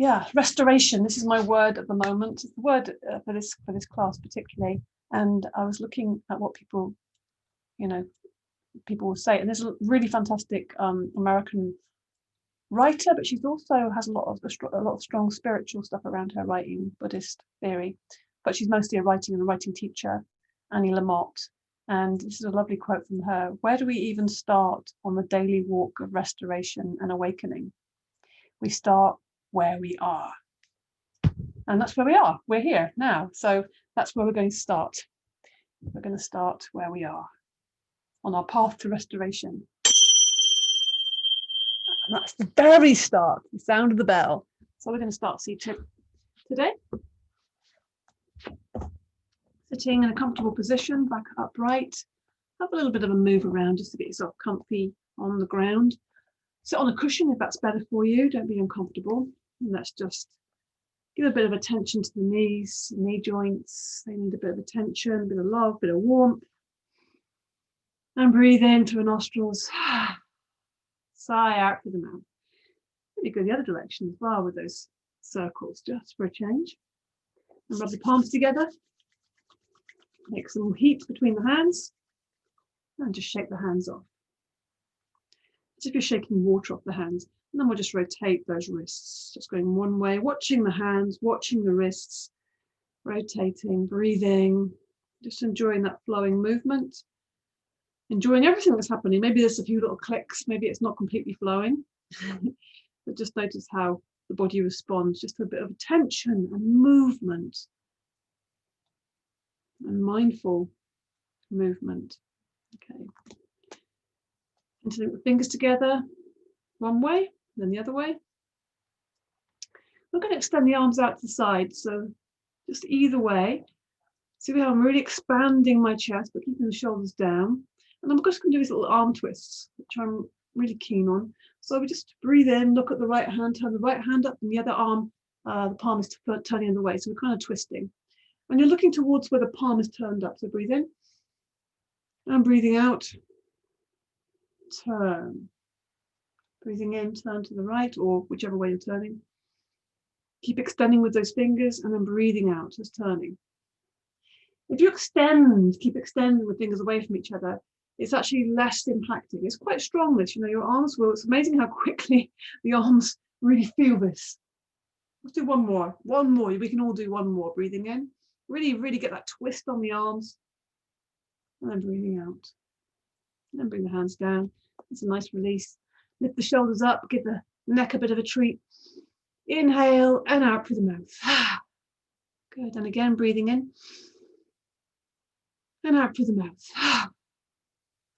Yeah, restoration. This is my word at the moment. It's the word for this class particularly. And I was looking at what people will say. And there's a really fantastic American writer, but she's also has a lot of strong spiritual stuff around her writing, Buddhist theory. But she's mostly a writing teacher, Annie Lamott. And this is a lovely quote from her. Where do we even start on the daily walk of restoration and awakening? We start where we are. And that's where we are. We're here now. So that's where we're going to start. We're going to start where we are on our path to restoration. And that's the very start, the sound of the bell. So we're going to start seated today. Sitting in a comfortable position, back upright. Have a little bit of a move around just to get yourself comfy on the ground. Sit on a cushion if that's better for you. Don't be uncomfortable. And let's just give a bit of attention to the knees, knee joints. They need a bit of attention, a bit of love, a bit of warmth. And breathe in through the nostrils. Sigh out through the mouth. Maybe go the other direction as well with those circles, just for a change. And rub the palms together. Make some heat between the hands. And just shake the hands off. As if you're shaking water off the hands. And then we'll just rotate those wrists, just going one way, watching the hands, watching the wrists, rotating, breathing, just enjoying that flowing movement, enjoying everything that's happening. Maybe there's a few little clicks, maybe it's not completely flowing, but just notice how the body responds, just a bit of tension and movement and mindful movement. Okay. Interlink the fingers together, one way, then the other way. We're going to extend the arms out to the side, so just either way. See how I'm really expanding my chest, but keeping the shoulders down. And I'm just going to do these little arm twists, which I'm really keen on. So we just breathe in, look at the right hand, turn the right hand up, and the other arm, the palm is turning in the way. So we're kind of twisting. And you're looking towards where the palm is turned up. So breathe in, and breathing out, turn. Breathing in, turn to the right, or whichever way you're turning. Keep extending with those fingers, and then breathing out, just turning. If you keep extending with fingers away from each other, it's actually less impacting. It's quite strong, this, your arms will, it's amazing how quickly the arms really feel this. Let's do one more, we can all do one more. Breathing in, really get that twist on the arms, and then breathing out. And then bring the hands down, it's a nice release. Lift the shoulders up, give the neck a bit of a treat. Inhale and out through the mouth. Good, and again, breathing in and out through the mouth.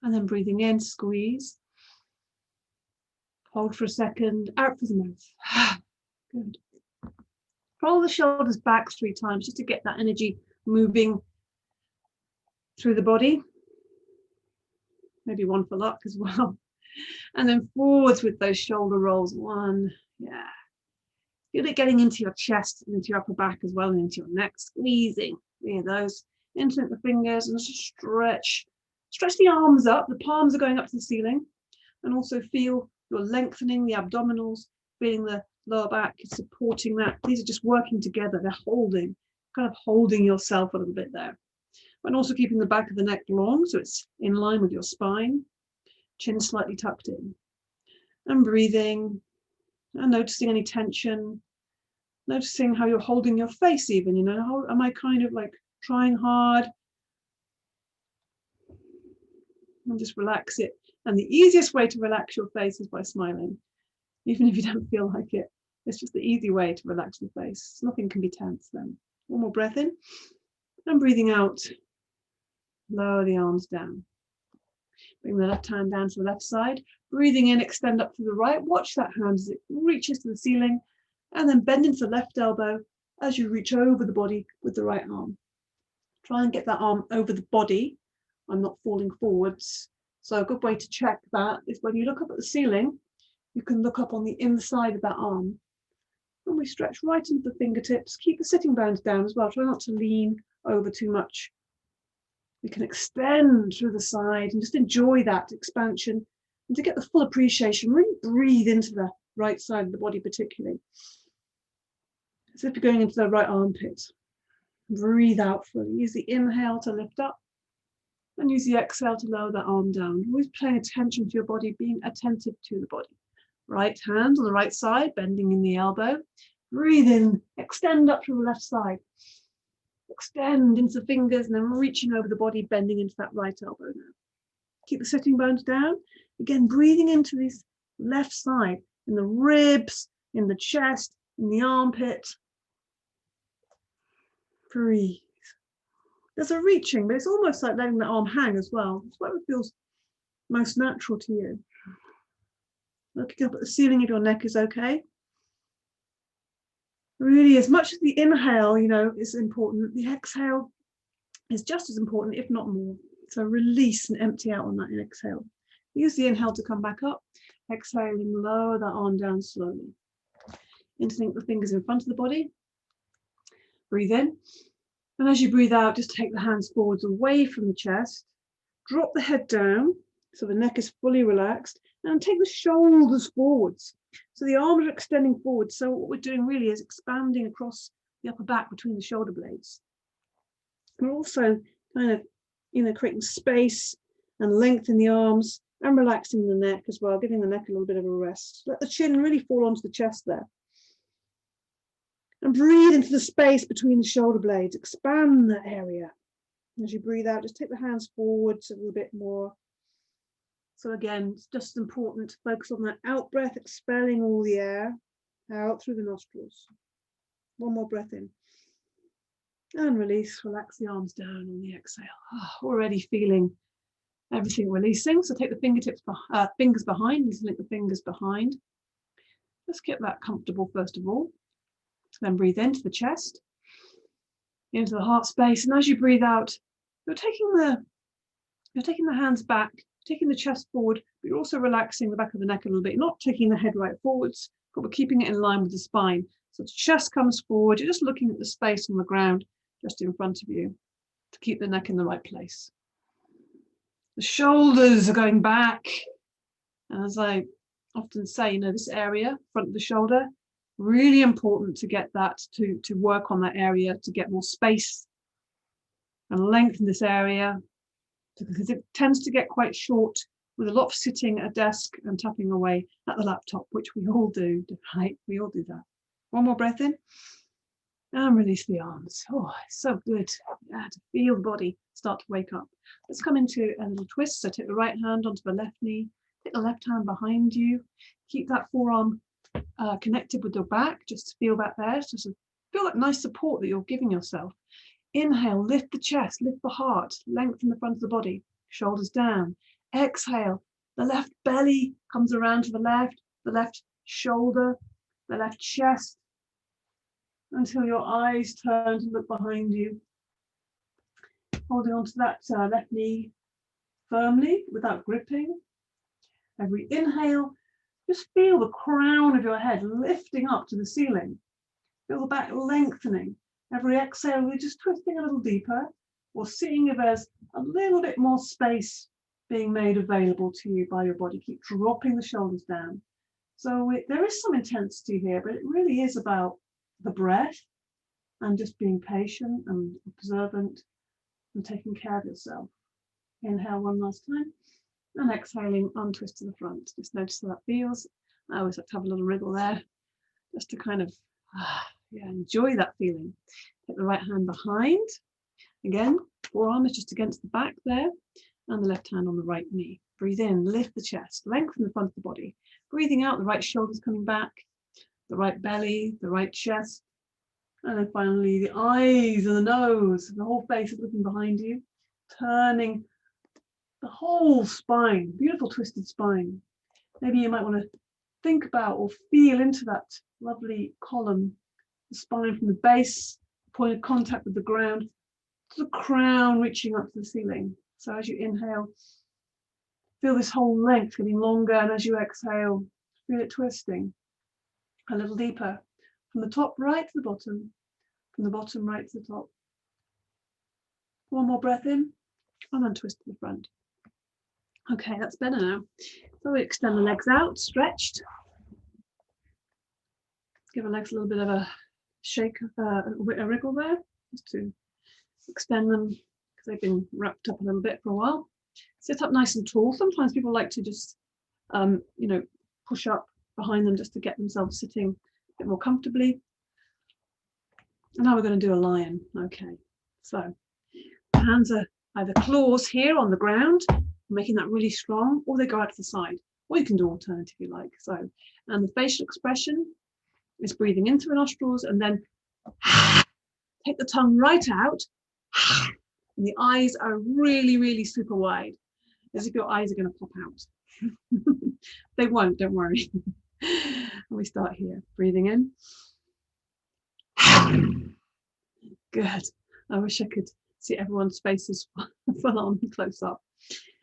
And then breathing in, squeeze. Hold for a second, out through the mouth. Good. Roll the shoulders back 3 times just to get that energy moving through the body. Maybe 1 for luck as well. And then forwards with those shoulder rolls. 1, yeah. Feel it getting into your chest and into your upper back as well, and into your neck, squeezing. Yeah, those. Interlink the fingers and just stretch. Stretch the arms up. The palms are going up to the ceiling. And also feel you're lengthening the abdominals, feeling the lower back, supporting that. These are just working together. They're holding, kind of holding yourself a little bit there. And also keeping the back of the neck long, so it's in line with your spine. Chin slightly tucked in. And breathing. And noticing any tension. Noticing how you're holding your face even, how am I kind of like trying hard? And just relax it. And the easiest way to relax your face is by smiling. Even if you don't feel like it. It's just the easy way to relax the face. Nothing can be tense then. 1 more breath in. And breathing out. Lower the arms down. Bring the left hand down to the left side. Breathing in, extend up to the right. Watch that hand as it reaches to the ceiling. And then bend into the left elbow as you reach over the body with the right arm. Try and get that arm over the body. I'm not falling forwards. So a good way to check that is when you look up at the ceiling, you can look up on the inside of that arm. And we stretch right into the fingertips. Keep the sitting bones down as well. Try not to lean over too much. We can extend through the side and just enjoy that expansion. And to get the full appreciation, really breathe into the right side of the body particularly. As if you're going into the right armpit. Breathe out fully. Use the inhale to lift up and use the exhale to lower that arm down. Always paying attention to your body, being attentive to the body. Right hand on the right side, bending in the elbow. Breathe in, extend up to the left side. Extend into the fingers and then reaching over the body, bending into that right elbow now. Keep the sitting bones down. Again, breathing into this left side, in the ribs, in the chest, in the armpit. Breathe. There's a reaching, but it's almost like letting the arm hang as well. It's whatever feels most natural to you. Looking up at the ceiling if your neck is okay. Really, as much as the inhale, is important, the exhale is just as important, if not more. So release and empty out on that exhale. Use the inhale to come back up. Exhaling, lower that arm down slowly. Interlink the fingers in front of the body. Breathe in. And as you breathe out, just take the hands forwards away from the chest. Drop the head down so the neck is fully relaxed. And take the shoulders forwards. So the arms are extending forward. So what we're doing really is expanding across the upper back between the shoulder blades. We're also kind of, creating space and length in the arms and relaxing the neck as well, giving the neck a little bit of a rest. Let the chin really fall onto the chest there. And breathe into the space between the shoulder blades. Expand that area. As you breathe out, just take the hands forwards a little bit more. So again, it's just important to focus on that out breath, expelling all the air out through the nostrils. One more breath in. And release, relax the arms down on the exhale. Already feeling everything releasing. So take the fingers behind, link the fingers behind. Just get that comfortable first of all. Then breathe into the chest, into the heart space. And as you breathe out, you're taking the hands back, taking the chest forward, but you're also relaxing the back of the neck a little bit. You're not taking the head right forwards, but we're keeping it in line with the spine. So the chest comes forward. You're just looking at the space on the ground just in front of you to keep the neck in the right place. The shoulders are going back. And as I often say, this area, front of the shoulder, really important to get that, to work on that area, to get more space and length in this area, because it tends to get quite short with a lot of sitting at a desk and tapping away at the laptop, which we all do, right? We all do that. One more breath in and release the arms. Oh, it's so good to feel the body start to wake up. Let's come into a little twist. So take the right hand onto the left knee, take the left hand behind you, keep that forearm connected with your back, just to feel that there. Just feel that nice support that you're giving yourself. Inhale, lift the chest, lift the heart, lengthen the front of the body, shoulders down. Exhale, the left belly comes around to the left shoulder, the left chest, until your eyes turn to look behind you. Holding onto that left knee firmly without gripping. Every inhale, just feel the crown of your head lifting up to the ceiling. Feel the back lengthening. Every exhale, we're just twisting a little deeper, or seeing if there's a little bit more space being made available to you by your body. Keep dropping the shoulders down. So there is some intensity here, but it really is about the breath and just being patient and observant and taking care of yourself. Inhale one last time. And exhaling, untwist to the front. Just notice how that feels. I always like to have a little wriggle there, just to kind of enjoy that feeling. Take the right hand behind. Again, forearm is just against the back there, and the left hand on the right knee. Breathe in, lift the chest, lengthen the front of the body. Breathing out, the right shoulders coming back, the right belly, the right chest. And then finally, the eyes and the nose, the whole face is looking behind you, turning the whole spine, beautiful twisted spine. Maybe you might want to think about or feel into that lovely column, the spine from the base, point of contact with the ground, to the crown reaching up to the ceiling. So as you inhale, feel this whole length getting longer, and as you exhale, feel it twisting a little deeper, from the top right to the bottom, from the bottom right to the top. One more breath in, and then twist to the front. Okay, that's better now. So we extend the legs out, stretched. Give the legs a little bit of a shake a wriggle there, just to extend them because they've been wrapped up a little bit for a while. Sit up nice and tall. Sometimes people like to just, push up behind them just to get themselves sitting a bit more comfortably. And now we're going to do a lion. Okay, so the hands are either claws here on the ground, making that really strong, or they go out to the side, or you can do alternative if you like. So, and the facial expression is breathing in through the nostrils and then take the tongue right out, and the eyes are really, really super wide, as if your eyes are going to pop out. They won't, don't worry. And we start here, breathing in. Good. I wish I could see everyone's faces full on close up.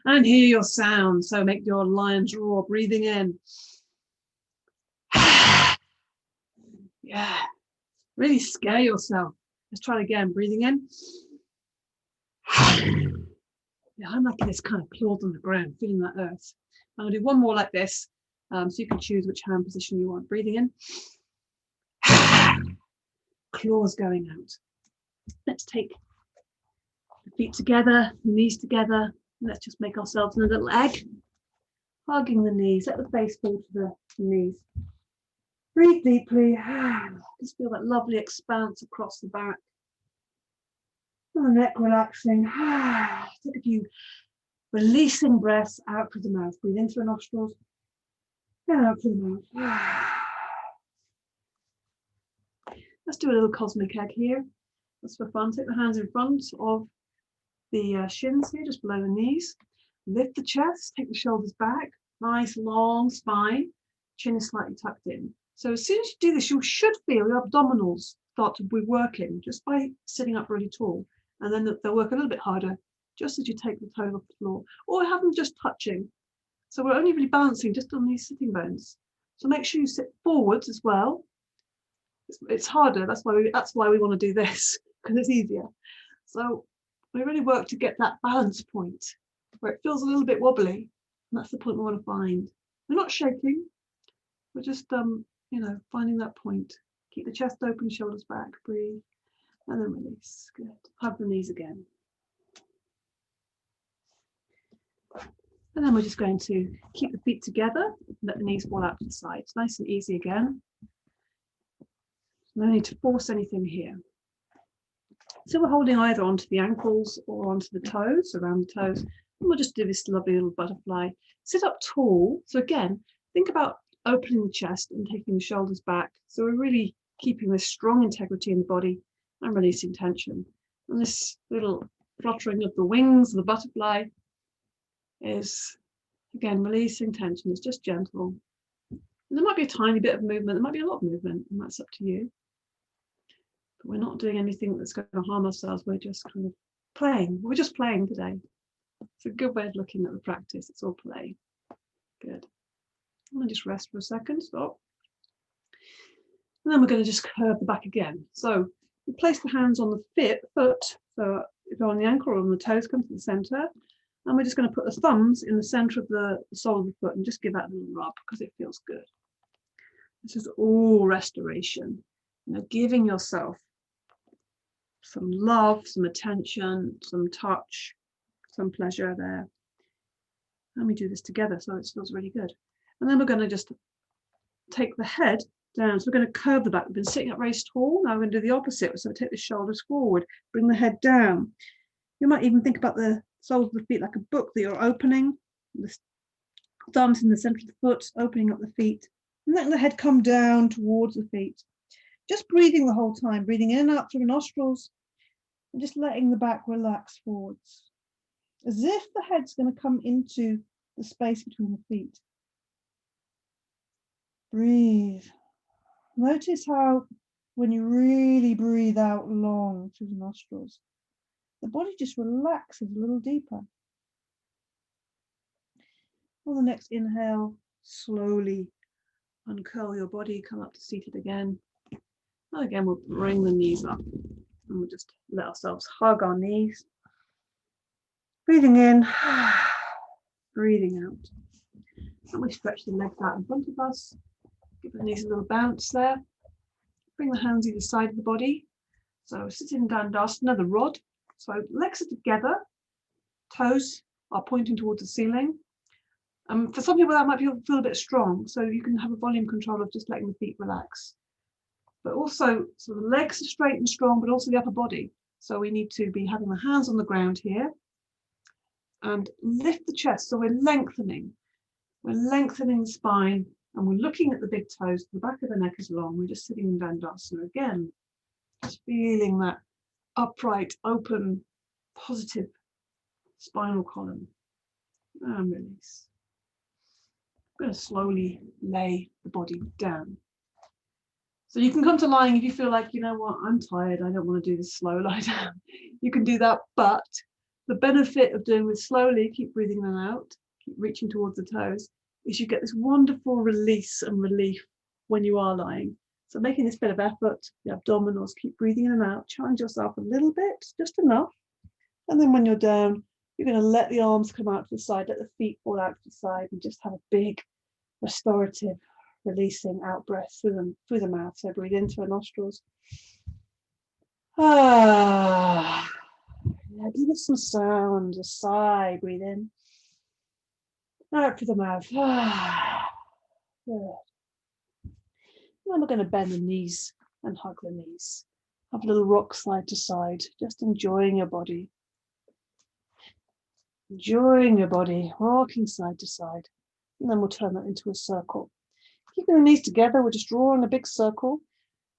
And hear your sound. So make your lion's roar, breathing in. Yeah. Really scare yourself. Let's try it again. Breathing in. Yeah, I'm liking this kind of claws on the ground, feeling that earth. I'm going to do one more like this, so you can choose which hand position you want. Breathing in. Claws going out. Let's take the feet together, knees together. Let's just make ourselves in a little egg. Hugging the knees. Let the face fall to the knees. Breathe deeply. Just feel that lovely expanse across the back. And the neck relaxing. Take a few releasing breaths out through the mouth. Breathe in through the nostrils and out through the mouth. Let's do a little cosmic egg here. That's for fun. Take the hands in front of the shins here, just below the knees. Lift the chest, take the shoulders back. Nice long spine. Chin is slightly tucked in. So as soon as you do this, you should feel your abdominals start to be working just by sitting up really tall. And then they'll work a little bit harder just as you take the toes off the floor, or have them just touching. So we're only really balancing just on these sitting bones. So make sure you sit forwards as well. It's harder. That's why we want to do this, because it's easier. So we really work to get that balance point where it feels a little bit wobbly. And that's the point we want to find. We're not shaking. We're just, finding that point. Keep the chest open, shoulders back, breathe, and then release. Good. Hug the knees again. And then we're just going to keep the feet together, let the knees fall out to the side. It's nice and easy again. No need to force anything here. So we're holding either onto the ankles or onto the toes, around the toes. And we'll just do this lovely little butterfly. Sit up tall. So again, think about opening the chest and taking the shoulders back. So we're really keeping this strong integrity in the body and releasing tension. And this little fluttering of the wings of the butterfly is, again, releasing tension. It's just gentle. And there might be a tiny bit of movement. There might be a lot of movement, and that's up to you. But we're not doing anything that's going to harm ourselves. We're just kind of playing. We're just playing today. It's a good way of looking at the practice. It's all play. Good. I'm going to just rest for a second. Stop. And then we're going to just curve the back again. So we place the hands on the foot. So if you're on the ankle or on the toes, come to the center. And we're just going to put the thumbs in the center of the sole of the foot and just give that a little rub because it feels good. This is all restoration. Giving yourself some love, some attention, some touch, some pleasure there. And we do this together, so it feels really good. And then we're going to just take the head down. So we're going to curve the back. We've been sitting up very tall. Now we're going to do the opposite. So take the shoulders forward, bring the head down. You might even think about the soles of the feet like a book that you're opening. The thumbs in the center of the foot, opening up the feet. And letting the head come down towards the feet. Just breathing the whole time, breathing in and out through the nostrils, and just letting the back relax forwards. As if the head's going to come into the space between the feet. Breathe. Notice how when you really breathe out long through the nostrils, the body just relaxes a little deeper. On the next inhale, slowly uncurl your body, come up to seated again. And again, we'll bring the knees up and we'll just let ourselves hug our knees. Breathing in, breathing out. And we stretch the legs out in front of us. Give the knees a little bounce there. Bring the hands either side of the body. So sitting down, another rod. So legs are together, toes are pointing towards the ceiling. For some people that might feel a bit strong, so you can have a volume control of just letting the feet relax. But also, so the legs are straight and strong, but also the upper body. So we need to be having the hands on the ground here and lift the chest. So we're lengthening the spine, and we're looking at the big toes. The back of the neck is long. We're just sitting in Dandasana again, just feeling that upright, open, positive spinal column. And release. I'm going to slowly lay the body down. So you can come to lying if you feel like, you know what, I'm tired, I don't want to do this slow lie down. You can do that, but the benefit of doing this slowly, keep breathing in and out, keep reaching towards the toes, is you get this wonderful release and relief when you are lying. So making this bit of effort, the abdominals, keep breathing in and out, challenge yourself a little bit, just enough. And then when you're down, you're going to let the arms come out to the side, let the feet fall out to the side, and just have a big restorative releasing out breath through the mouth. So breathe into the nostrils. Yeah, give it some sound. A sigh. Breathe in. Out through the mouth. Good. Then we're going to bend the knees and hug the knees. Have a little rock side to side. Just enjoying your body. Enjoying your body. Rocking side to side. And then we'll turn that into a circle. Keeping the knees together, we're just drawing a big circle.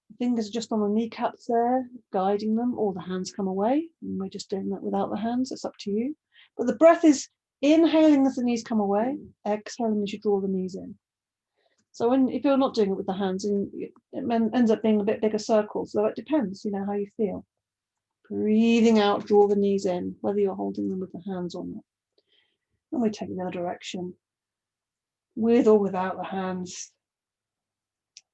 The fingers are just on the kneecaps there, guiding them, or the hands come away. And we're just doing that without the hands. It's up to you. But the breath is inhaling as the knees come away, exhaling as you draw the knees in. So if you're not doing it with the hands, it ends up being a bit bigger circle. So it depends, how you feel. Breathing out, draw the knees in, whether you're holding them with the hands or not. And we take the other direction, with or without the hands.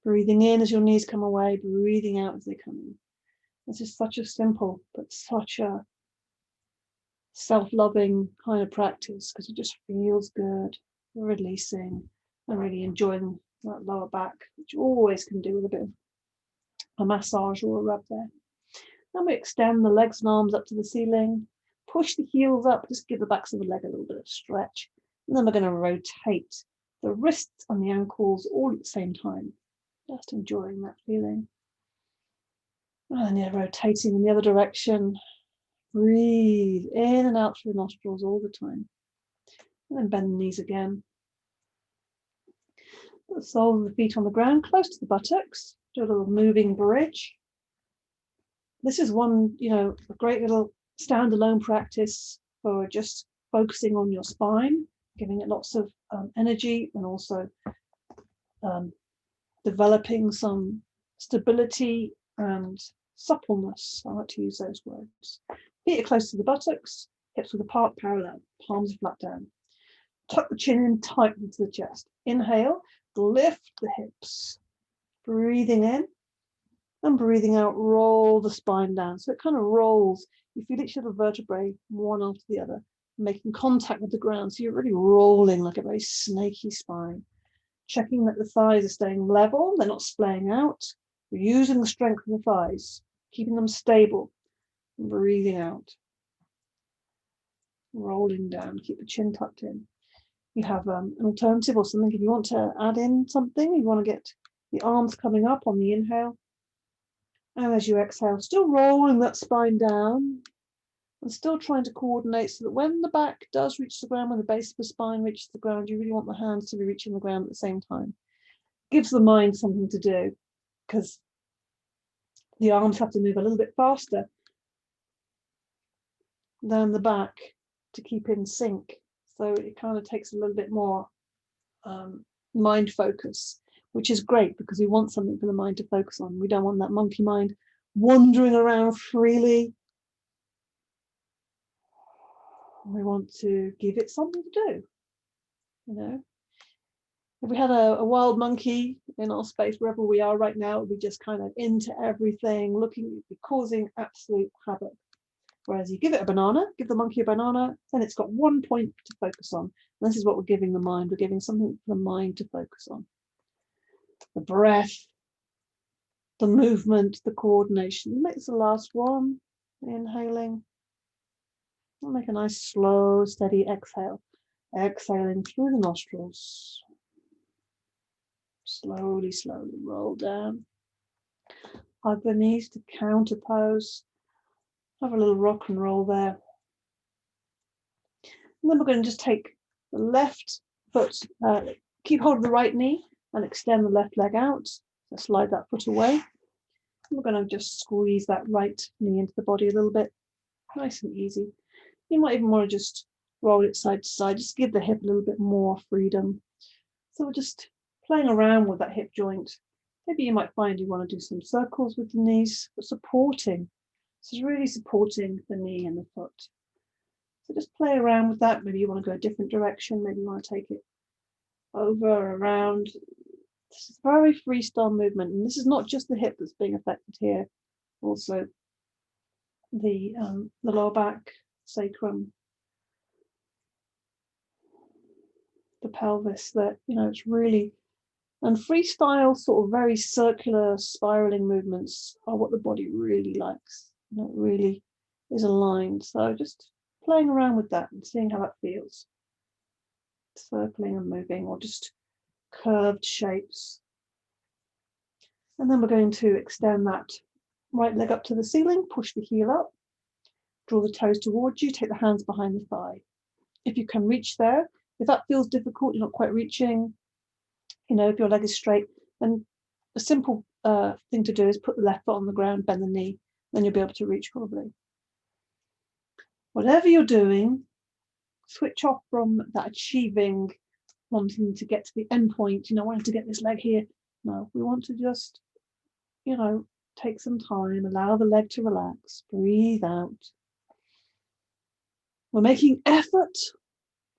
Breathing in as your knees come away, breathing out as they come in. This is such a simple, but such a self-loving kind of practice because it just feels good, releasing and really enjoying that lower back, which you always can do with a bit of a massage or a rub there. Then we extend the legs and arms up to the ceiling, push the heels up, just give the backs of the leg a little bit of stretch. And then we're going to rotate the wrists and the ankles all at the same time. Just enjoying that feeling. And yeah, rotating in the other direction. Breathe in and out through the nostrils all the time. And then bend the knees again. Put the soles of the feet on the ground, close to the buttocks. Do a little moving bridge. This is one, a great little standalone practice for just focusing on your spine, giving it lots of energy, and also developing some stability and suppleness. I like to use those words. Feet are close to the buttocks, hips width apart, parallel, palms flat down. Tuck the chin in tightly to the chest. Inhale, lift the hips. Breathing in and breathing out, roll the spine down. So it kind of rolls. You feel each little vertebrae, one after the other, making contact with the ground. So you're really rolling like a very snaky spine. Checking that the thighs are staying level, they're not splaying out. You're using the strength of the thighs, keeping them stable. And breathing out. Rolling down, keep the chin tucked in. You have an alternative or something. If you want to add in something, you want to get the arms coming up on the inhale. And as you exhale, still rolling that spine down and still trying to coordinate so that when the back does reach the ground, when the base of the spine reaches the ground, you really want the hands to be reaching the ground at the same time. Gives the mind something to do because the arms have to move a little bit faster than the back to keep in sync. So it kind of takes a little bit more mind focus, which is great because we want something for the mind to focus on. We don't want that monkey mind wandering around freely. We want to give it something to do. If we had a wild monkey in our space, wherever we are right now, it would be just kind of into everything, causing absolute havoc. Whereas you give it a banana, give the monkey a banana, then it's got one point to focus on. And this is what we're giving the mind. We're giving something for the mind to focus on. The breath. the movement, the coordination. Make this the last one. Inhaling. We'll make a nice slow, steady exhale. Exhaling through the nostrils. Slowly, slowly roll down. Hug the knees to counter pose. Have a little rock and roll there. And then we're going to just take the left foot, keep hold of the right knee and extend the left leg out. So slide that foot away. And we're going to just squeeze that right knee into the body a little bit. Nice and easy. You might even want to just roll it side to side, just give the hip a little bit more freedom. So we're just playing around with that hip joint. Maybe you might find you want to do some circles with the knees, but supporting. This is really supporting the knee and the foot. So just play around with that. Maybe you want to go a different direction. Maybe you want to take it over, around. This is very freestyle movement. And this is not just the hip that's being affected here. Also the lower back, sacrum, the pelvis, that, you know, it's really, and freestyle sort of very circular spiraling movements are what the body really likes. You know, it really is aligned. So just playing around with that and seeing how that feels. Circling and moving, or just curved shapes. And then we're going to extend that right leg up to the ceiling, push the heel up, draw the toes towards you, take the hands behind the thigh. If you can reach there, if that feels difficult, you're not quite reaching, you know, if your leg is straight, then a simple thing to do is put the left foot on the ground, bend the knee, then you'll be able to reach probably. Whatever you're doing, switch off from that achieving, wanting to get to the end point, you know, wanting to get this leg here. No, we want to just, you know, take some time, allow the leg to relax, breathe out. We're making effort,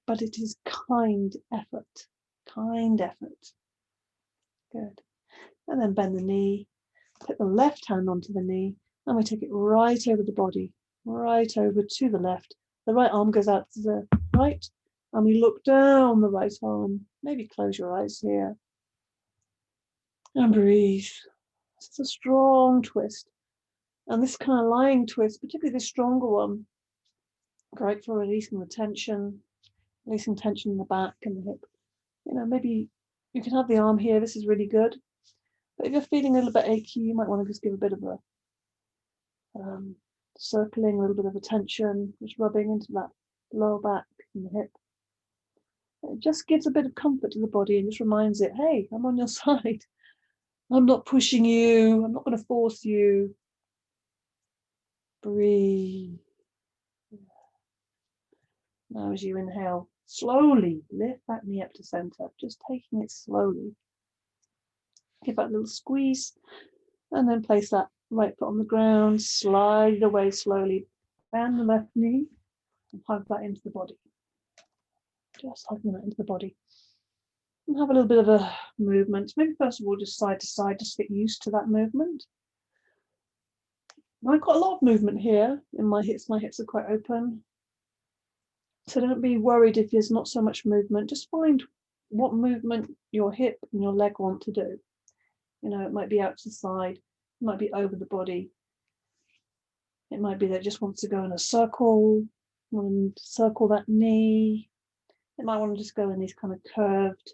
but it is kind effort. Kind effort. Good. And then bend the knee, put the left hand onto the knee, and we take it right over the body, right over to the left. The right arm goes out to the right, and we look down the right arm. Maybe close your eyes here. And breathe. It's a strong twist. And this kind of lying twist, particularly the stronger one, great for releasing the tension, releasing tension in the back and the hip. You know, maybe you can have the arm here. This is really good. But if you're feeling a little bit achy, you might want to just give a bit of a circling, a little bit of a tension, just rubbing into that lower back and the hip. It just gives a bit of comfort to the body and just reminds it, hey, I'm on your side. I'm not pushing you. I'm not going to force you. Breathe. Now as you inhale, slowly lift that knee up to center, just taking it slowly. Give that a little squeeze, and then place that right foot on the ground, slide it away slowly, bend the left knee, and hug that into the body. Just hugging that into the body. And have a little bit of a movement. Maybe first of all, just side to side, just get used to that movement. Now, I've got a lot of movement here in my hips. My hips are quite open. So don't be worried if there's not so much movement. Just find what movement your hip and your leg want to do. You know, it might be out to the side, it might be over the body. It might be that it just wants to go in a circle, and circle that knee. It might want to just go in these kind of curved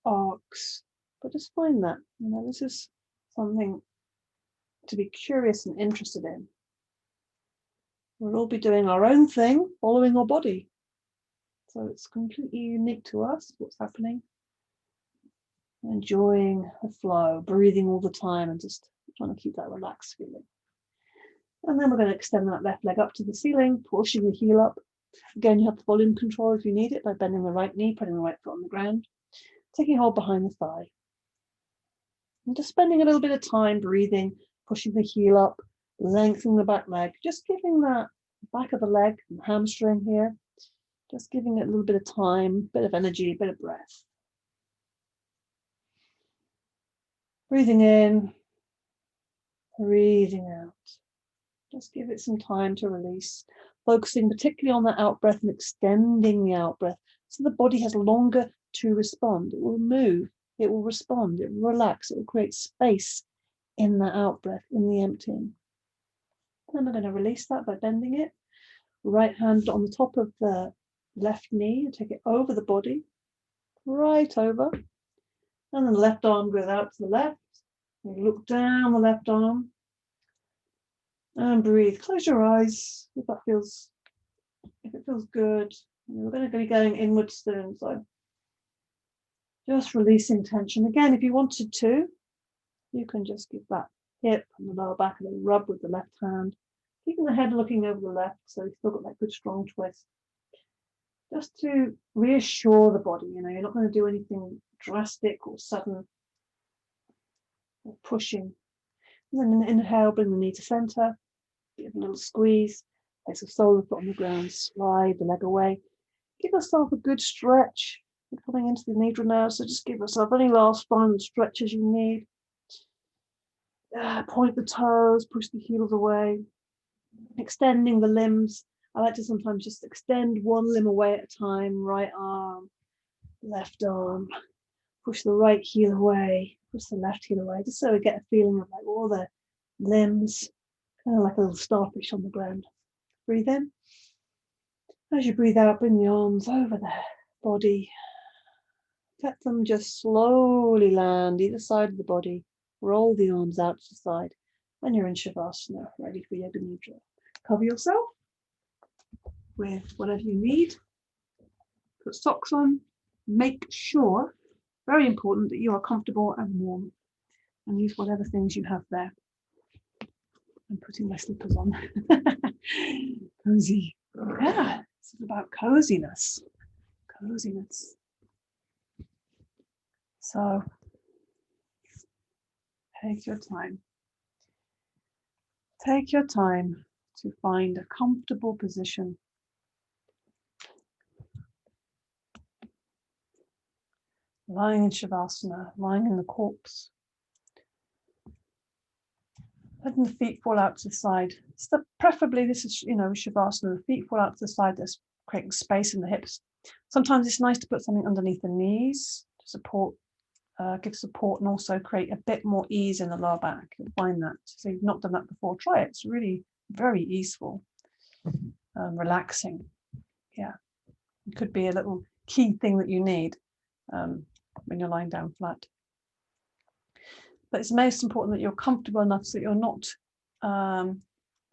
arcs, but just find that, you know, this is something to be curious and interested in. We'll all be doing our own thing, following our body. So it's completely unique to us, what's happening. Enjoying the flow, breathing all the time, and just trying to keep that relaxed feeling. And then we're going to extend that left leg up to the ceiling, pushing the heel up. Again, you have the volume control if you need it by bending the right knee, putting the right foot on the ground, taking hold behind the thigh. And just spending a little bit of time breathing, pushing the heel up, lengthening the back leg, just giving that back of the leg and hamstring here, just giving it a little bit of time, bit of energy, a bit of breath. Breathing in, breathing out. Just give it some time to release, focusing particularly on that out breath and extending the out breath so the body has longer to respond. It will move, it will respond, it will relax, it will create space in that out breath, in the emptying. Then we're going to release that by bending it. Right hand on the top of the left knee, and take it over the body, right over. And then the left arm goes out to the left. You look down the left arm and breathe. Close your eyes if it feels good. We're going to be going inwards soon, so just releasing tension. Again, if you wanted to, you can just give that hip and the lower back a little rub with the left hand, keeping the head looking over the left, so you've still got that good strong twist. Just to reassure the body, you're not going to do anything drastic or sudden or pushing. And then inhale, bring the knee to center, give a little squeeze, place the sole of the foot on the ground, slide the leg away. Give yourself a good stretch. You're coming into the Nidra now, so just give yourself any last final stretches you need. Point the toes, push the heels away, extending the limbs. I like to sometimes just extend one limb away at a time, right arm, left arm, push the right heel away, push the left heel away, just so we get a feeling of like all the limbs, kind of like a little starfish on the ground. Breathe in. As you breathe out, bring the arms over the body. Let them just slowly land either side of the body. Roll the arms out to the side. And you're in Shavasana, ready for Yoga Nidra. Cover yourself with whatever you need. Put socks on. Make sure, very important, that you are comfortable and warm. And use whatever things you have there. I'm putting my slippers on. Cozy. Yeah, it's about coziness. Coziness. So, take your time. Take your time to find a comfortable position. Lying in Shavasana, lying in the corpse. Letting the feet fall out to the side. So preferably this is, Shavasana, the feet fall out to the side, that's creating space in the hips. Sometimes it's nice to put something underneath the knees to support, give support, and also create a bit more ease in the lower back. You'll find that. So if you've not done that before, try it. It's really very easeful, relaxing. Yeah, it could be a little key thing that you need when you're lying down flat. But it's most important that you're comfortable enough so that you're not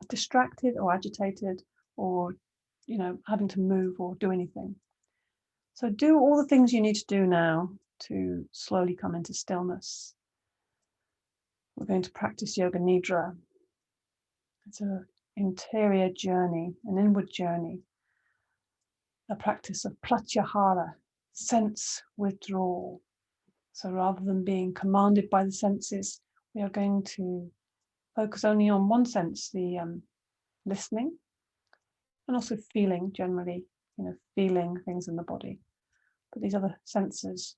distracted or agitated or, having to move or do anything. So do all the things you need to do now to slowly come into stillness. We're going to practice Yoga Nidra. It's an interior journey, an inward journey, a practice of pratyahara, sense withdrawal. So rather than being commanded by the senses, we are going to focus only on one sense, the listening, and also feeling generally, feeling things in the body. But these other senses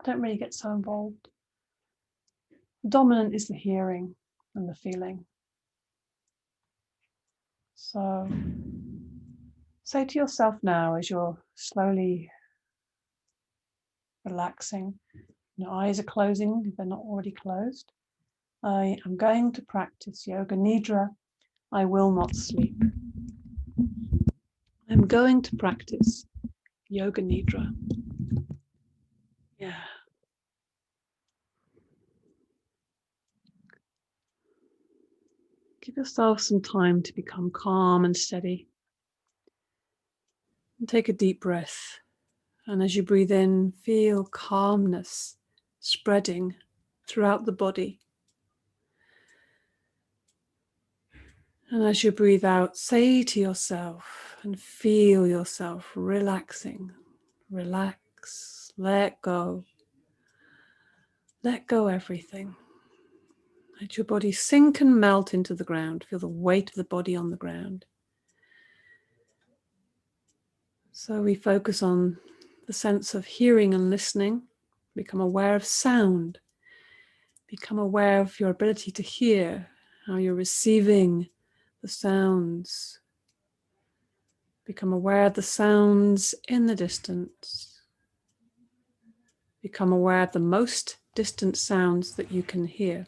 don't really get so involved. Dominant is the hearing and the feeling. So say to yourself now, as you're slowly relaxing, your eyes are closing if they're not already closed. I am going to practice Yoga Nidra. I will not sleep. I'm going to practice Yoga Nidra. Yeah. Give yourself some time to become calm and steady. And take a deep breath. And as you breathe in, feel calmness spreading throughout the body. And as you breathe out, say to yourself and feel yourself relaxing. Relax, let go. Let go everything. Let your body sink and melt into the ground. Feel the weight of the body on the ground. So we focus on the sense of hearing and listening. Become aware of sound. Become aware of your ability to hear, how you're receiving the sounds. Become aware of the sounds in the distance. Become aware of the most distant sounds that you can hear.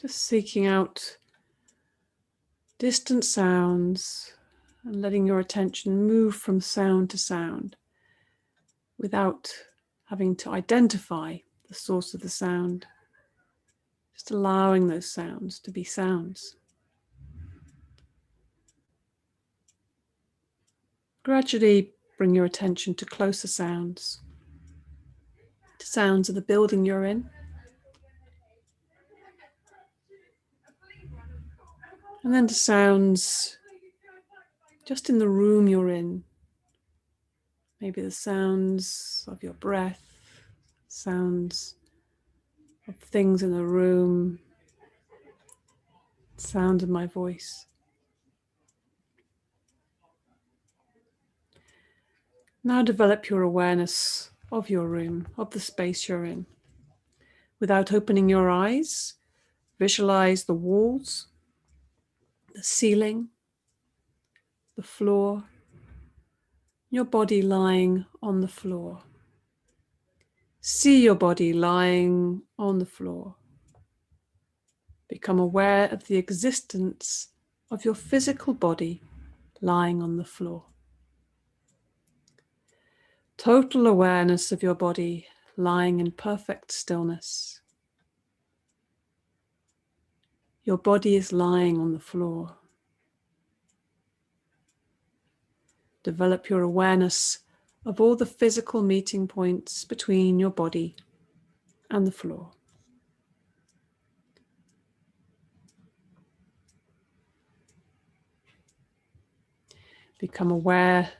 Just seeking out distant sounds and letting your attention move from sound to sound without having to identify the source of the sound. Just allowing those sounds to be sounds. Gradually bring your attention to closer sounds, to sounds of the building you're in, and then to sounds just in the room you're in. Maybe the sounds of your breath, sounds of things in the room, sound of my voice. Now develop your awareness of your room, of the space you're in. Without opening your eyes, visualize the walls, the ceiling, the floor, your body lying on the floor. See your body lying on the floor. Become aware of the existence of your physical body lying on the floor. Total awareness of your body lying in perfect stillness. Your body is lying on the floor. Develop your awareness of all the physical meeting points between your body and the floor. Become aware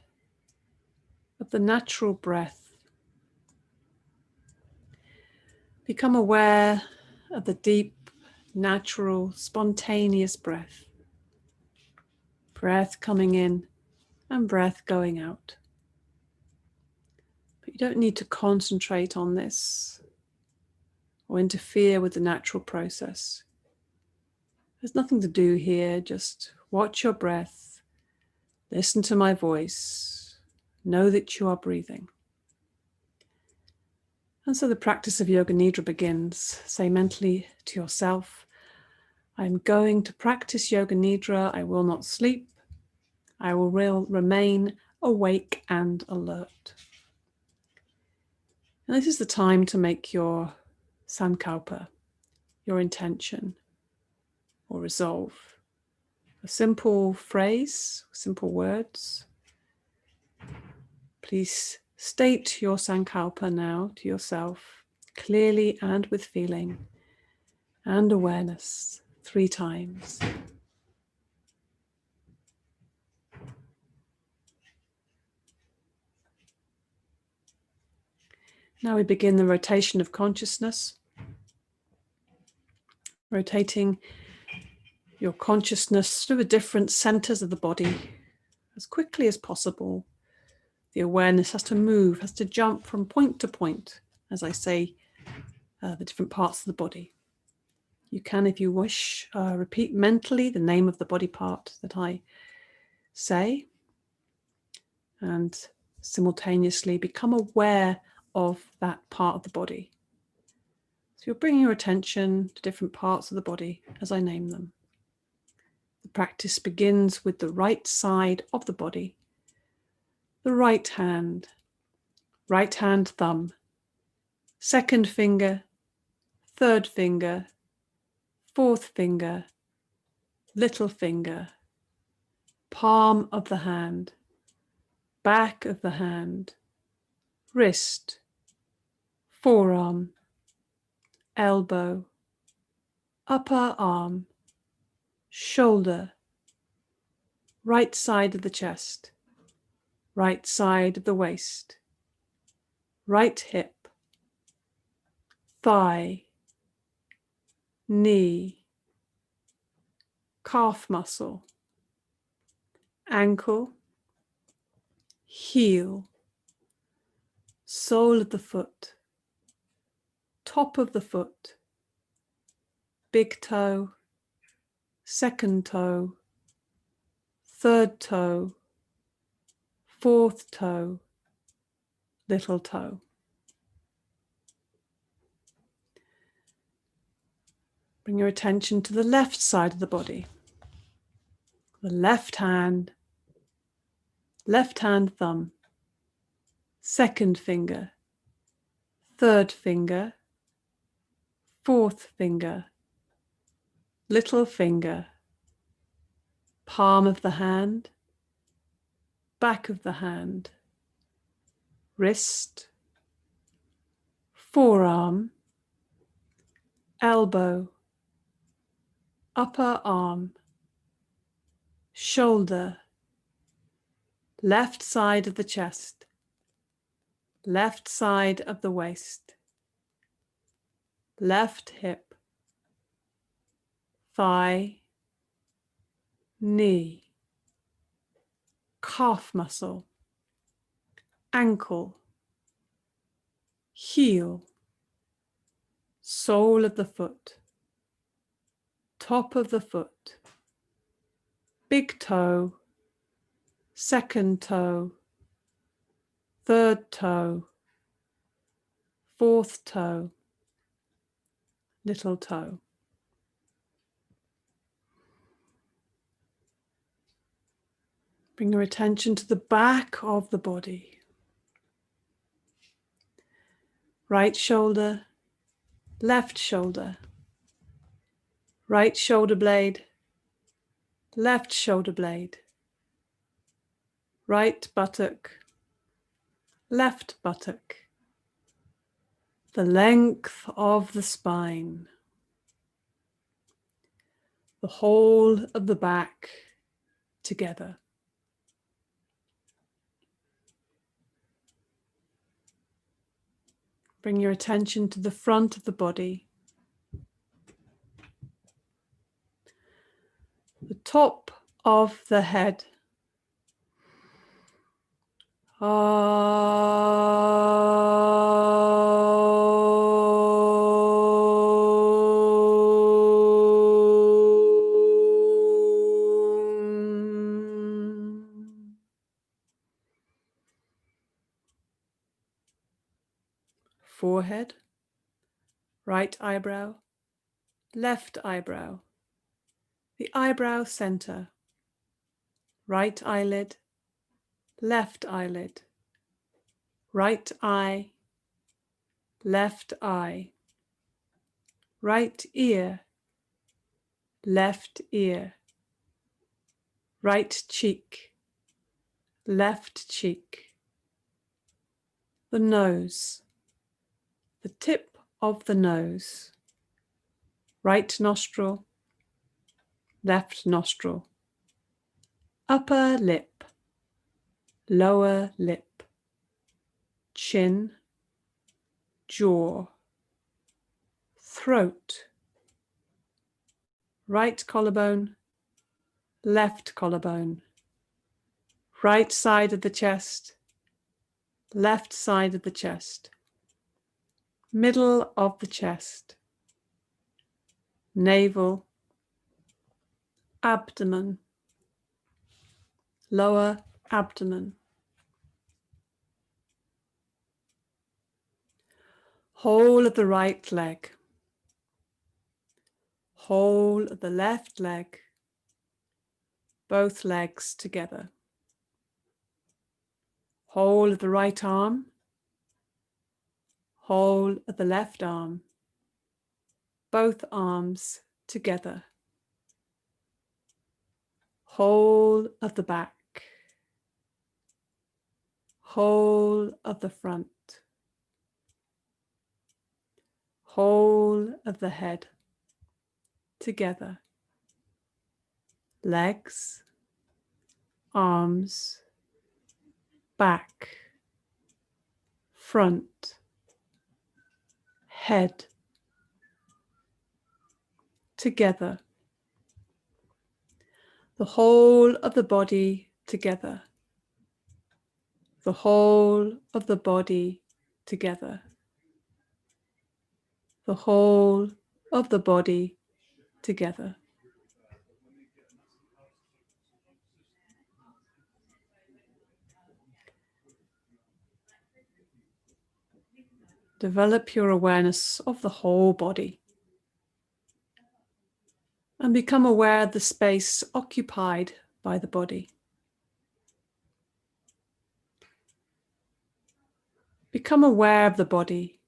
of the natural breath. Become aware of the deep, natural, spontaneous breath. Breath coming in and breath going out. But you don't need to concentrate on this or interfere with the natural process. There's nothing to do here, just watch your breath, listen to my voice, know that you are breathing. And so the practice of Yoga Nidra begins. Say mentally to yourself, I'm going to practice Yoga Nidra. I will not sleep. I will remain awake and alert. And this is the time to make your sankalpa, your intention or resolve. A simple phrase, simple words. Please state your sankalpa now to yourself, clearly and with feeling and awareness, 3 times. Now we begin the rotation of consciousness, rotating your consciousness through the different centers of the body as quickly as possible. The awareness has to move, has to jump from point to point, as I say, the different parts of the body. You can, if you wish, repeat mentally the name of the body part that I say, and simultaneously become aware of that part of the body. So you're bringing your attention to different parts of the body as I name them. The practice begins with the right side of the body, the right hand thumb, second finger, third finger, fourth finger, little finger, palm of the hand, back of the hand, wrist, forearm, elbow, upper arm, shoulder, right side of the chest, right side of the waist, right hip, thigh, knee, calf muscle, ankle, heel, sole of the foot, top of the foot, big toe, second toe, third toe, fourth toe, little toe. Bring your attention to the left side of the body. The left hand thumb, second finger, third finger, fourth finger, little finger, palm of the hand, back of the hand, wrist, forearm, elbow, upper arm, shoulder, left side of the chest, left side of the waist, left hip, thigh, knee, calf muscle, ankle, heel, sole of the foot, top of the foot, big toe, second toe, third toe, fourth toe, little toe. Bring your attention to the back of the body. Right shoulder, left shoulder, right shoulder blade, left shoulder blade, right buttock, left buttock, the length of the spine, the whole of the back together. Bring your attention to the front of the body, the top of the head. Forehead, right eyebrow, left eyebrow, the eyebrow center, right eyelid, left eyelid, right eye, left eye, right ear, left ear, right cheek, left cheek, the nose, the tip of the nose, right nostril, left nostril, upper lip, lower lip, chin, jaw, throat, right collarbone, left collarbone, right side of the chest, left side of the chest, middle of the chest, navel, abdomen, lower abdomen, whole of the right leg, whole of the left leg, both legs together, whole of the right arm, whole of the left arm, both arms together, whole of the back, whole of the front, whole of the head together, legs, arms, back, front, head together, the whole of the body together, the whole of the body together, the whole of the body together. Develop your awareness of the whole body. and become aware of the space occupied by the body. Become aware of the body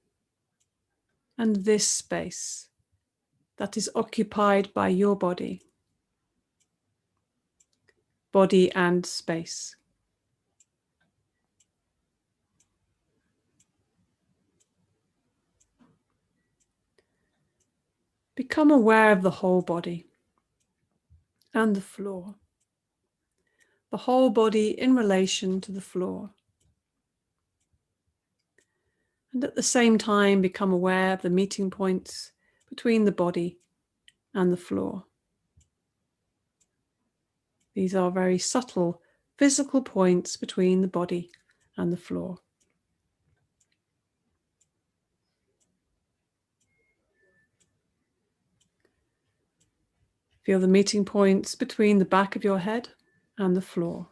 and this space that is occupied by your body. Body and space. Become aware of the whole body and the floor. The whole body in relation to the floor. And at the same time, become aware of the meeting points between the body and the floor. These are very subtle physical points between the body and the floor. Feel the meeting points between the back of your head and the floor.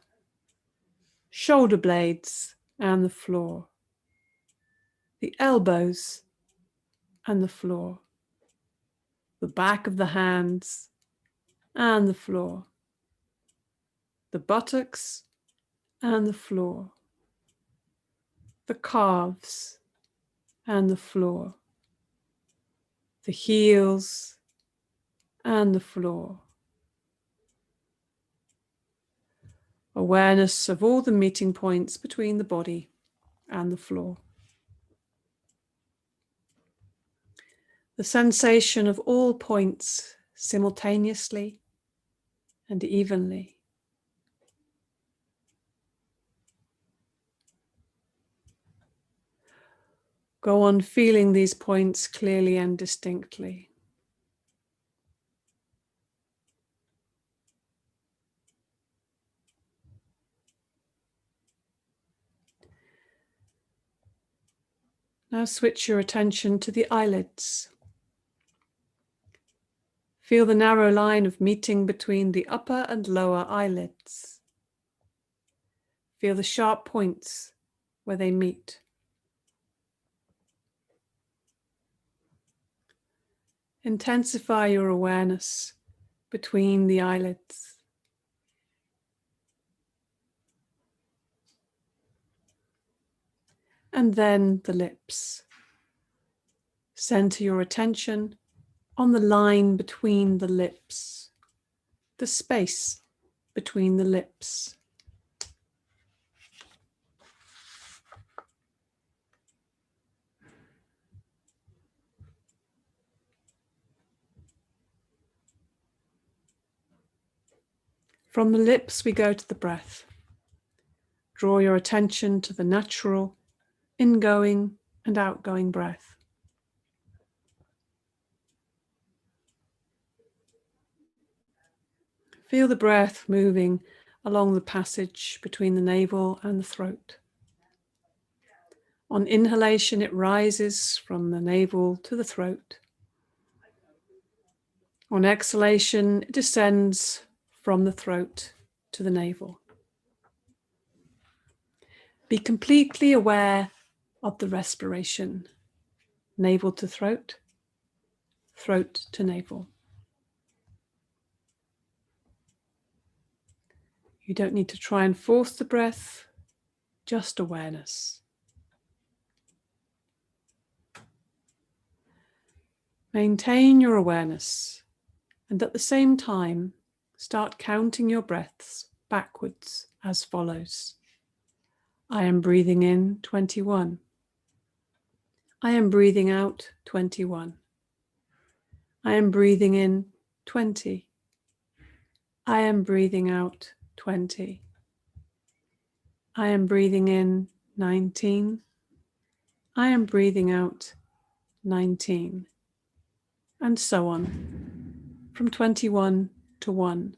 Shoulder blades and the floor. The elbows and the floor. The back of the hands and the floor. The buttocks and the floor. The calves and the floor. The heels and the floor. Awareness of all the meeting points between the body and the floor. The sensation of all points simultaneously and evenly. Go on feeling these points clearly and distinctly. Now switch your attention to the eyelids. Feel the narrow line of meeting between the upper and lower eyelids. Feel the sharp points where they meet. Intensify your awareness between the eyelids. And then the lips. Center your attention on the line between the lips, the space between the lips. From the lips we go to the breath. Draw your attention to the natural ingoing and outgoing breath. Feel the breath moving along the passage between the navel and the throat. On inhalation, it rises from the navel to the throat. On exhalation, it descends from the throat to the navel. Be completely aware of the respiration. Navel to throat, throat to navel. You don't need to try and force the breath, just awareness. Maintain your awareness, and at the same time, start counting your breaths backwards as follows. I am breathing in 21. I am breathing out 21. I am breathing in 20. I am breathing out 20. I am breathing in 19. I am breathing out 19. And so on, from 21 to 1.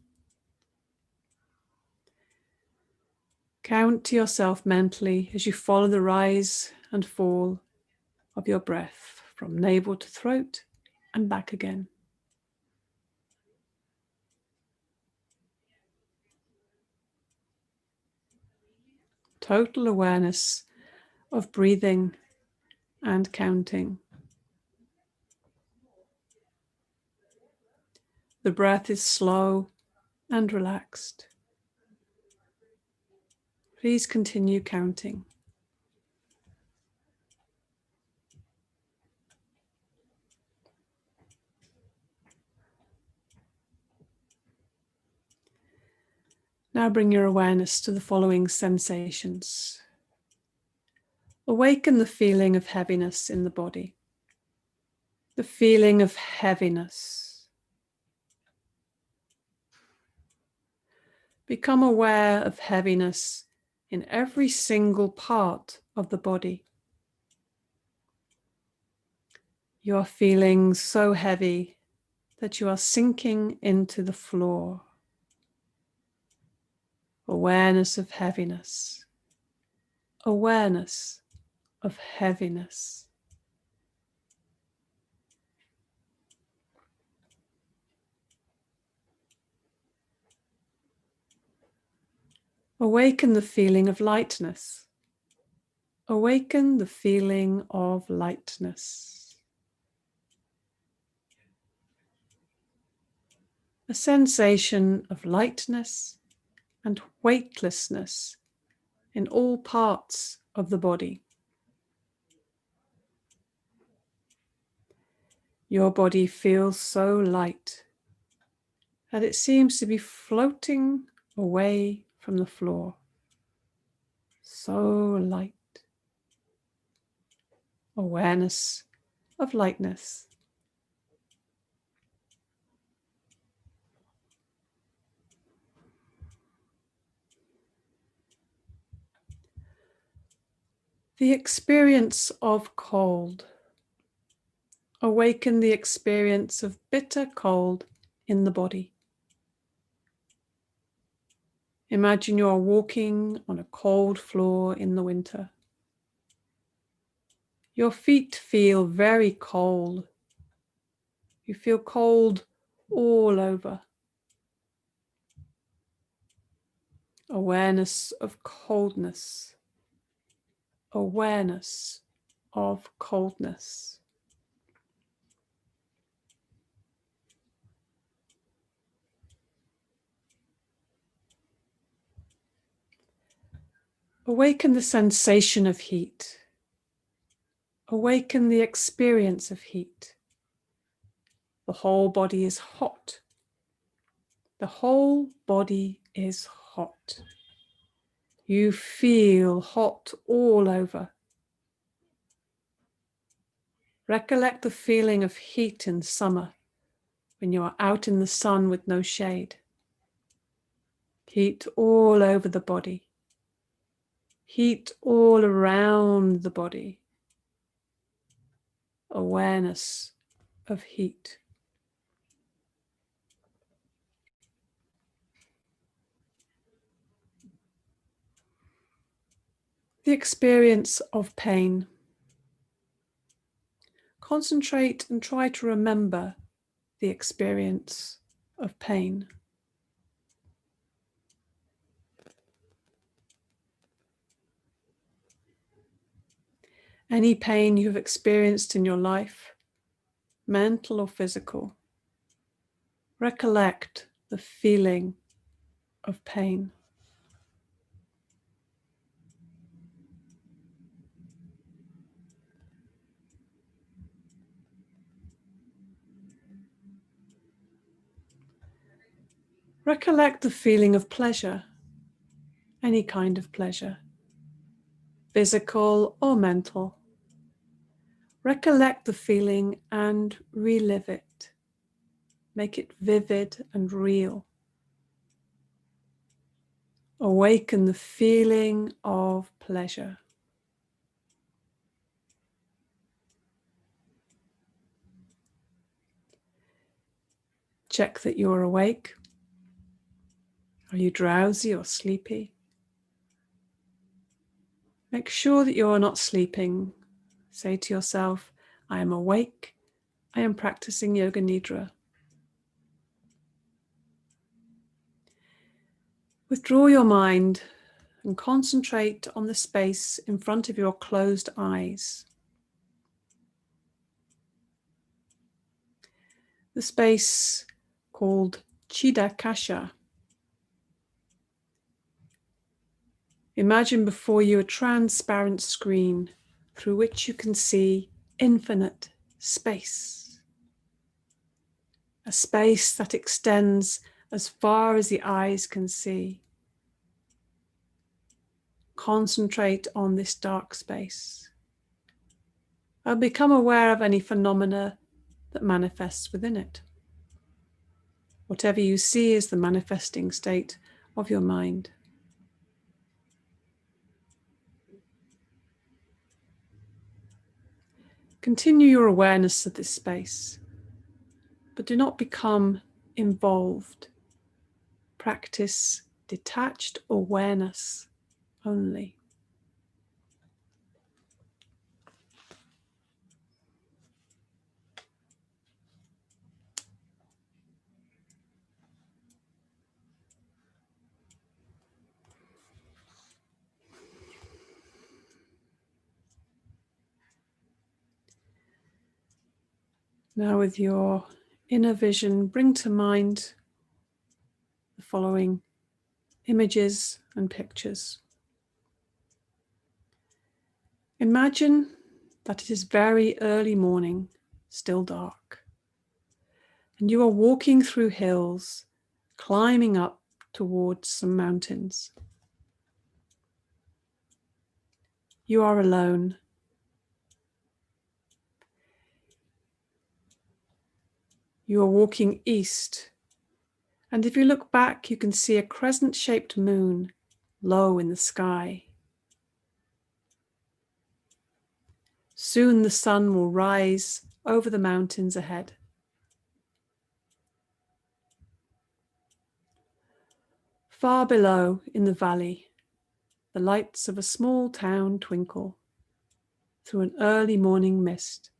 Count to yourself mentally as you follow the rise and fall of your breath from navel to throat and back again. Total awareness of breathing and counting. The breath is slow and relaxed. Please continue counting. Now bring your awareness to the following sensations. Awaken the feeling of heaviness in the body. The feeling of heaviness. Become aware of heaviness in every single part of the body. You are feeling so heavy that you are sinking into the floor. Awareness of heaviness. Awareness of heaviness. Awaken the feeling of lightness. Awaken the feeling of lightness. A sensation of lightness and weightlessness in all parts of the body. Your body feels so light that it seems to be floating away from the floor. So light. Awareness of lightness. The experience of cold. Awaken the experience of bitter cold in the body. Imagine you are walking on a cold floor in the winter. Your feet feel very cold. You feel cold all over. Awareness of coldness. Awareness of coldness. Awaken the sensation of heat. Awaken the experience of heat. The whole body is hot. The whole body is hot. You feel hot all over. Recollect the feeling of heat in summer when you are out in the sun with no shade. Heat all over the body. Heat all around the body. Awareness of heat. The experience of pain. Concentrate and try to remember the experience of pain. Any pain you have experienced in your life, mental or physical, recollect the feeling of pain. Recollect the feeling of pleasure, any kind of pleasure, physical or mental. Recollect the feeling and relive it. Make it vivid and real. Awaken the feeling of pleasure. Check that you are awake. Are you drowsy or sleepy? Make sure that you are not sleeping. Say to yourself, I am awake. I am practicing Yoga Nidra. Withdraw your mind and concentrate on the space in front of your closed eyes. The space called Chidakasha. Imagine before you a transparent screen through which you can see infinite space. A space that extends as far as the eyes can see. Concentrate on this dark space. And become aware of any phenomena that manifests within it. Whatever you see is the manifesting state of your mind. Continue your awareness of this space, but do not become involved. Practice detached awareness only. Now with your inner vision, bring to mind the following images and pictures. Imagine that it is very early morning, still dark, and you are walking through hills, climbing up towards some mountains. You are alone. You are walking east, and if you look back, you can see a crescent-shaped moon low in the sky. Soon the sun will rise over the mountains ahead. Far below, in the valley, the lights of a small town twinkle through an early morning mist.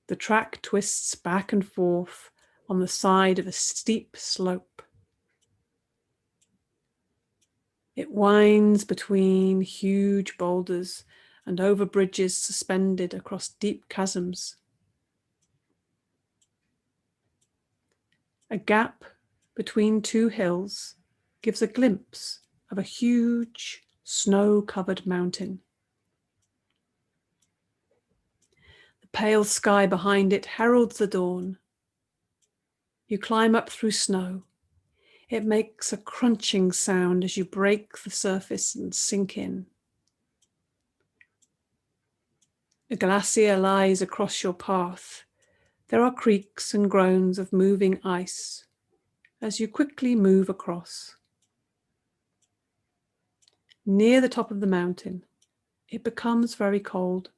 The track twists back and forth on the side of a steep slope. It winds between huge boulders and over bridges suspended across deep chasms. A gap between two hills gives a glimpse of a huge snow-covered mountain. The pale sky behind it heralds the dawn. You climb up through snow. It makes a crunching sound as you break the surface and sink in. A glacier lies across your path. There are creaks and groans of moving ice as you quickly move across. Near the top of the mountain, it becomes very cold.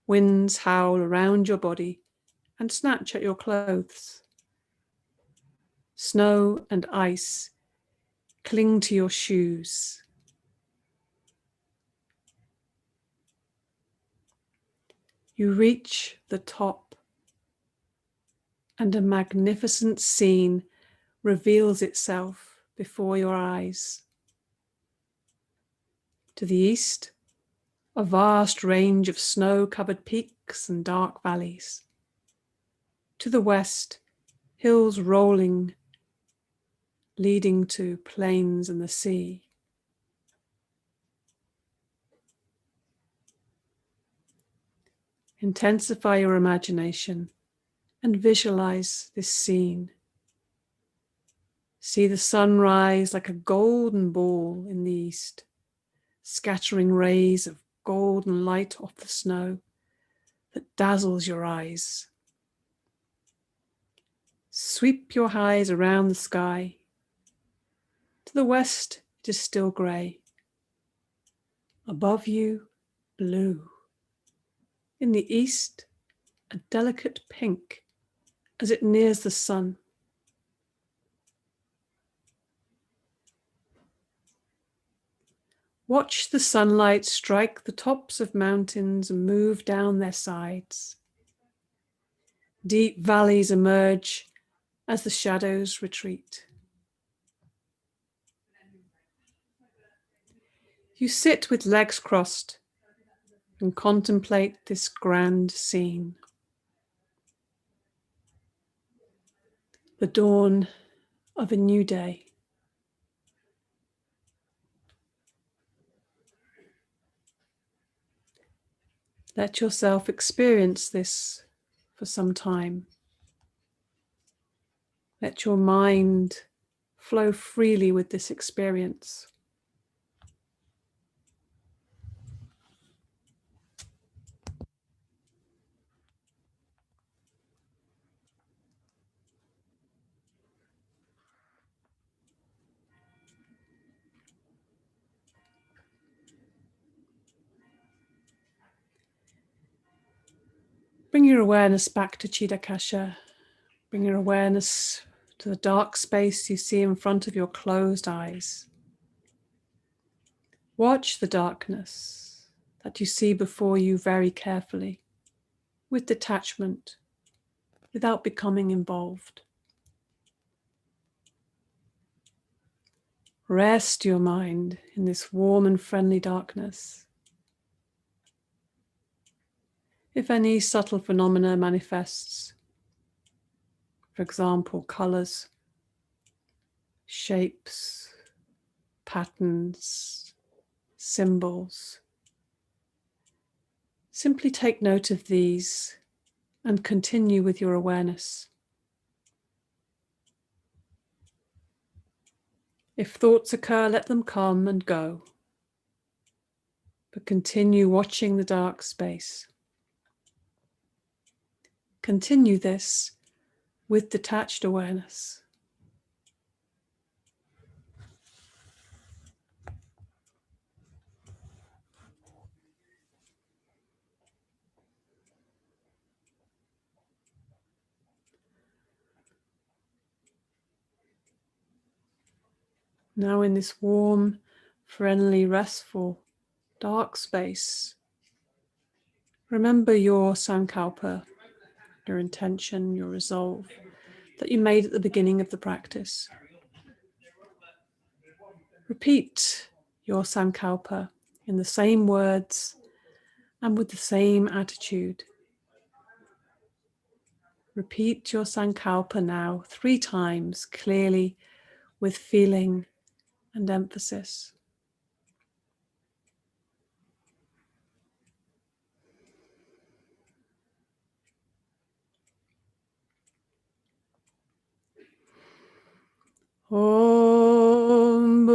Winds howl around your body and snatch at your clothes. Snow and ice cling to your shoes. You reach the top, and a magnificent scene reveals itself before your eyes. To the east, a vast range of snow-covered peaks and dark valleys. To the west, hills rolling, leading to plains and the sea. Intensify your imagination and visualize this scene. See the sun rise like a golden ball in the east, scattering rays of golden light off the snow that dazzles your eyes. Sweep your eyes around the sky. To the west, it is still grey. Above you, blue. In the east, a delicate pink as it nears the sun. Watch the sunlight strike the tops of mountains and move down their sides. Deep valleys emerge as the shadows retreat. You sit with legs crossed and contemplate this grand scene. the dawn of a new day. Let yourself experience this for some time. Let your mind flow freely with this experience. Bring your awareness back to Chitakasha. Bring your awareness to the dark space you see in front of your closed eyes. Watch the darkness that you see before you very carefully, with detachment, without becoming involved. Rest your mind in this warm and friendly darkness. If any subtle phenomena manifests, for example, colors, shapes, patterns, symbols, simply take note of these and continue with your awareness. If thoughts occur, let them come and go, but continue watching the dark space. Continue this with detached awareness. Now in this warm, friendly, restful, dark space, remember your sankalpa, your intention, your resolve that you made at the beginning of the practice. Repeat your sankalpa in the same words and with the same attitude. Repeat your sankalpa now 3 times clearly with feeling and emphasis. Om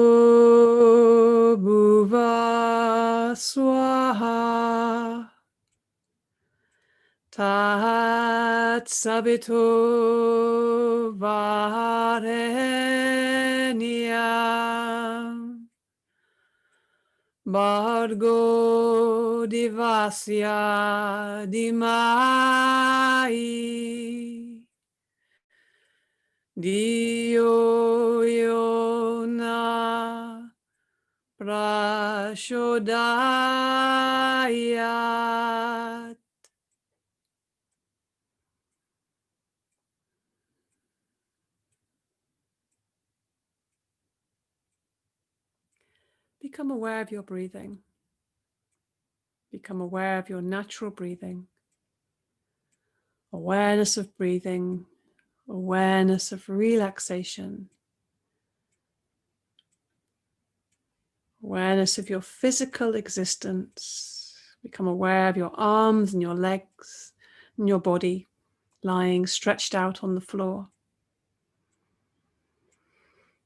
Bhuva Swaha Tat Savitur Varenyam Bhargo Divasya Dhimai Diyo Yona Prashodayat. Become aware of your breathing. Become aware of your natural breathing. Awareness of breathing, awareness of relaxation, awareness of your physical existence. Become aware of your arms and your legs and your body lying stretched out on the floor.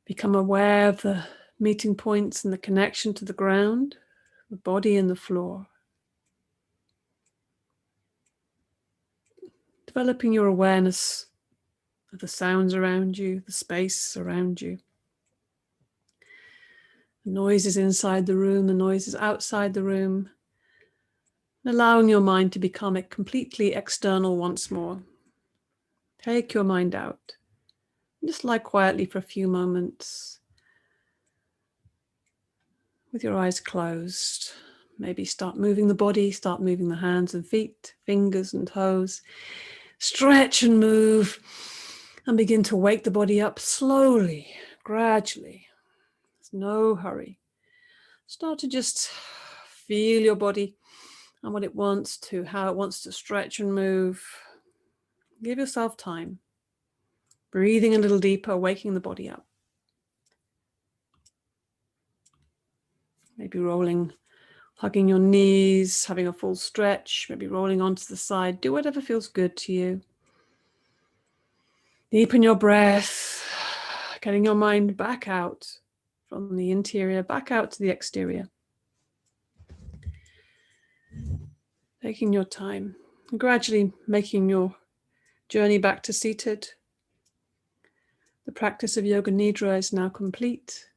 Become aware of the meeting points and the connection to the ground, the body and the floor. Developing your awareness of the sounds around you, the space around you. The noises inside the room, the noises outside the room. And allowing your mind to become completely external once more. Take your mind out. Just lie quietly for a few moments with your eyes closed. Maybe start moving the body, start moving the hands and feet, fingers and toes. Stretch and move and begin to wake the body up slowly, gradually. There's no hurry. Start to just feel your body and what it wants to, how it wants to stretch and move. Give yourself time. Breathing a little deeper, waking the body up. Maybe rolling, hugging your knees, having a full stretch, maybe rolling onto the side. Do whatever feels good to you. Deepen your breath, getting your mind back out from the interior, back out to the exterior. Taking your time, and gradually making your journey back to seated. The practice of Yoga Nidra is now complete.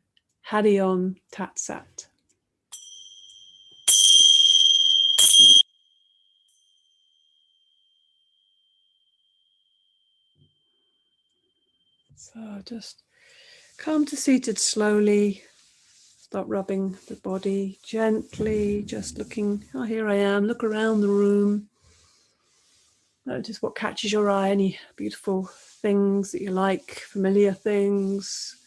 Hari Om Tat Sat. So just come to seated slowly. Start rubbing the body gently, just looking, oh, here I am. Look around the room. Notice what catches your eye, any beautiful things that you like, familiar things.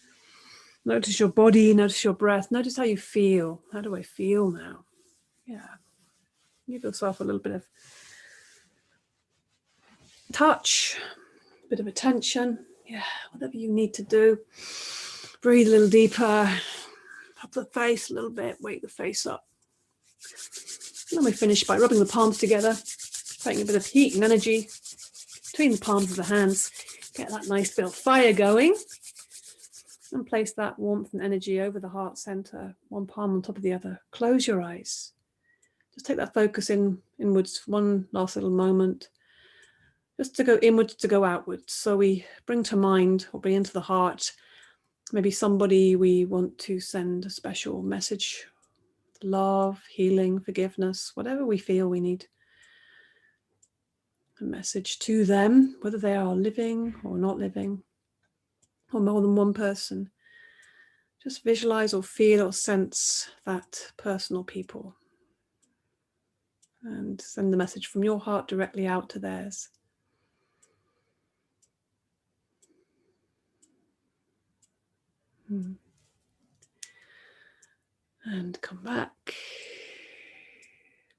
Notice your body, notice your breath, notice how you feel. How do I feel now? Yeah. Give yourself a little bit of touch, a bit of attention. Yeah, whatever you need to do. Breathe a little deeper. Up the face a little bit, wake the face up. And then we finish by rubbing the palms together, creating a bit of heat and energy between the palms of the hands. Get that nice bit of fire going. And place that warmth and energy over the heart center, one palm on top of the other. Close your eyes. Just take that focus inwards for one last little moment. Just to go inwards, to go outwards. So we bring to mind or bring into the heart maybe somebody we want to send a special message, love, healing, forgiveness, whatever we feel we need a message to them, whether they are living or not living, or more than one person. Just visualize or feel or sense that person or people and send the message from your heart directly out to theirs. And come back.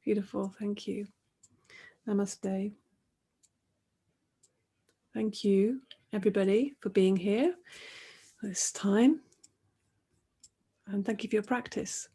Beautiful, thank you. Namaste. Thank you, everybody, for being here this time. And thank you for your practice.